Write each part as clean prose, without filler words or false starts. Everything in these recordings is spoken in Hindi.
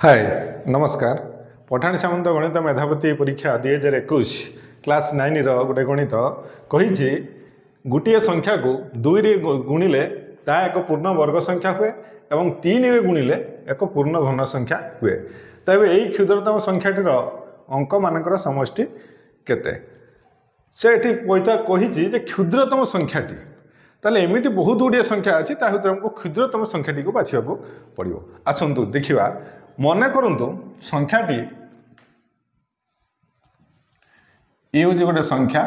हाय नमस्कार। पठाणी सामंत गणित मेधावती परीक्षा 2021 क्लास 9 रोटे गणित कही गोटे संख्या को 2 रे गुणिले ता एक पूर्ण वर्ग संख्या हुए और 3 रे गुणिले एक पूर्ण घन संख्या हुए। तेज यही क्षुद्रतम संख्याटीर अंक मानकर समष्टि केते से कही क्षुद्रतम संख्याटी ताले एमिटी बहुत गुड़िया संख्या अच्छी हमको क्षुद्रतम संख्याटी को बाछा पड़ो। आसतु देखा मन करंतु संख्याटी ये हूँ गोटे संख्या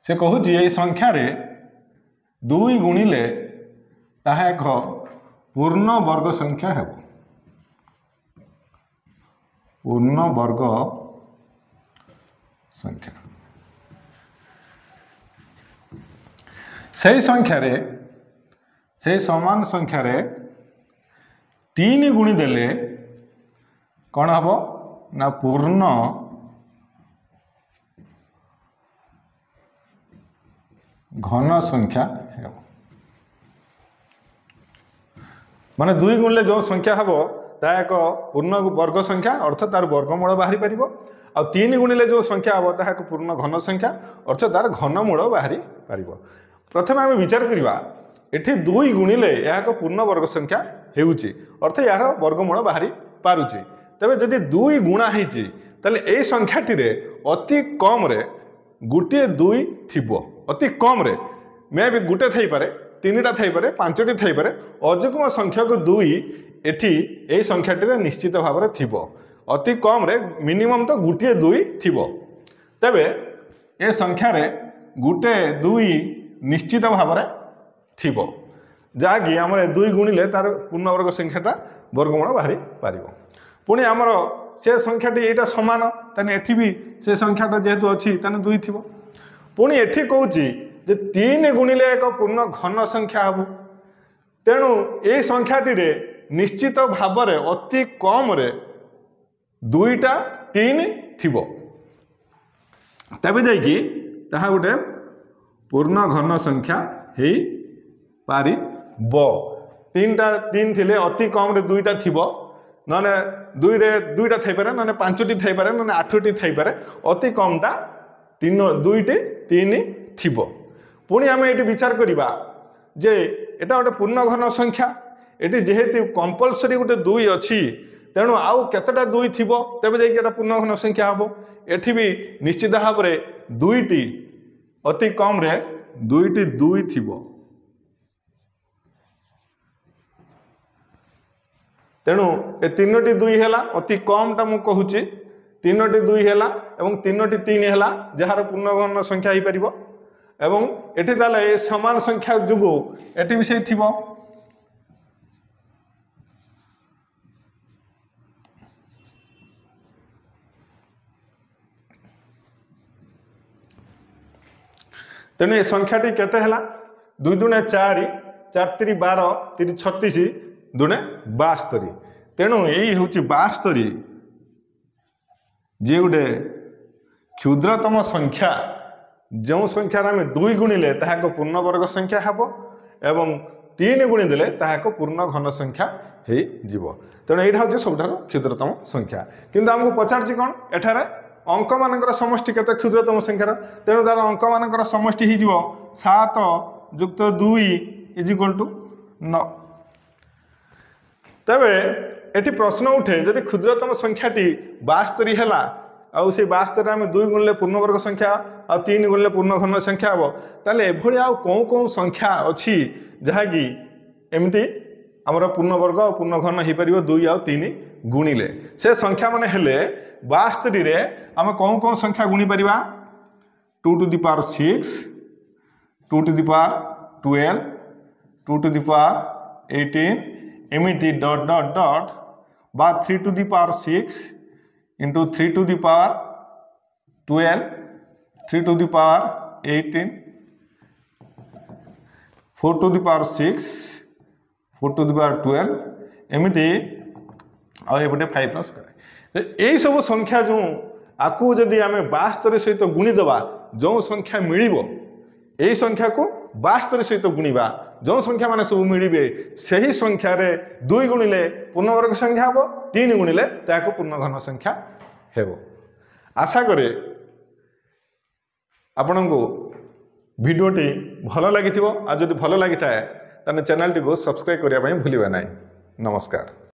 से कहूँ ये संख्या रे 2 गुणिले ताहा एक पूर्ण वर्ग संख्या है। पूर्ण वर्ग संख्या से संख्या रे से समान संख्या रे 3 गुणी देले कौन हम ना पूर्ण घन संख्या है। माने 2 गुणिले जो संख्या हम ता एक पूर्ण वर्ग संख्या अर्थात तार वर्गमूल बाहरी पार आ 3 गुणिले जो संख्या हम ता एक पूर्ण घन संख्या अर्थात तार घनमूल बाहरी पार। प्रथम आम विचार करवा एठी 2 गुणिले यह एक पूर्ण वर्ग संख्या हेउची अर्थात यार वर्गमूल बाहरी पारुची। तबे जदि 2 गुणा हेची तले ए संख्याटी रे अति कम रे गुटे 2 थिबो। अति कम रे मे भी गुटे थाई पारे 3टा थाई पारे 5टी थाई पारे अजुग्म संख्यक 2 एठी ए संख्याटी रे निश्चित भाव रे थिबो। अति कम रे मिनिमम तो गुटे 2 थिबो। तबे ए संख्या रे गुटे 2 निश्चित भाव रे थिबो जहाँकि आम 2 गुणिले तार पूर्ण वर्ग संख्याटा वर्गमूल बाहरी पार। पुणी आमर से संख्याटी यहाँ सामान तेने एठी भी से संख्याटा जेहेतु अच्छी तेने 2 थी। पुणी एठी कहूँ जे 3 गुणिले एक पूर्ण घन संख्या हम तेणु ये संख्याटी रे निश्चित भाव रे अति कम रे 2टा 3 थिबो। तबे जाइकी ताहा गोटे पूर्ण घन संख्या हेई पारी बो। 3टा 3 थिले अति कम रे 2टा थिबो नने 2 रे 2टा थाई पारे नने 5टी थाई पारे नने 8टी थाई पारे अति कमटा 2टी 3 थिबो। पुणी आमे एटी विचार करिबा जे एटा गोटे पूर्ण घन संख्या एटी जेहेतु कंपलसरी गोटे 2 अछि तेणु आउ केतेटा 2 थिबो तबे जाई एटा पूर्ण घन संख्या हबो। एठी भी निश्चित भाव रे 2टी अति कम रे 2टी 2 थिबो। तेणु ए 3टी 2 है अति कमटा मु कहूँ 3टी 2 है और 3टी 3 है जार पूर्ण घन संख्या हो पार एवं एठी ताले ए समान संख्या जुगु एठी भी से थिबो। तेणु ए संख्याटी केते हला 2 दुणे 4 4 3 12 3 36 दुणे 72। तेणु यही हूँ 72 जे गोटे क्षुद्रतम संख्या जो संख्यार आम 2 गुणिले ताहा एक पूर्ण वर्ग संख्या हम एवं 3 गुणी देले ताहा एक पूर्ण घन संख्या हो जीव। तेणु यहाँ हूँ सब क्षुद्रतम संख्या किंतु आमको पचार कौन एठार अंक मानकर समष्टि केते क्षुद्रतम संख्यार तेणु तार अंक मानकर समष्टि हो 7 युक्त 2 = 9। तबे एटी प्रश्न उठे जदि क्षुद्रतम संख्याटी 72 है आउ से 72 आम 2 गुणिले पूर्ण वर्ग संख्या आ 3 गुणिले पूर्ण घन संख्या हम ताले एभली आउ कौन कौन संख्या अच्छी जहाँकि एमती आमर पूर्ण वर्ग और पूर्ण घन हो पार 2 आ 3 गुणिले से संख्या माने हेले 72 रे आम कौन कौन संख्या गुणी Paribas 2 to the power 6 2 to the power 12 2 to the power 18 एमिति डॉट डॉट डॉट बा 3 to the power 6 into 3 to the power 12 3 to the power 18 4 to the power 6 4 to the power 12 एमिति आउटे 5 प्लस करे यही सब संख्या जो आपको जदि आम 72 सहित गुणी दबा जो संख्या मिलिबो यही संख्या को 72 सहित गुणिबा जो संख्या माने सब मिलिबे सही संख्या रे 2 गुणिले पूर्णवर्ग संख्या हबो 3 गुणिले ताको पूर्ण घन संख्या हेबो। आशा करे आपनको भिडियोटी भल लगी आ जदि भल लगी था चैनल टी को सब्सक्राइब करने भूलिबा नहीं। नमस्कार।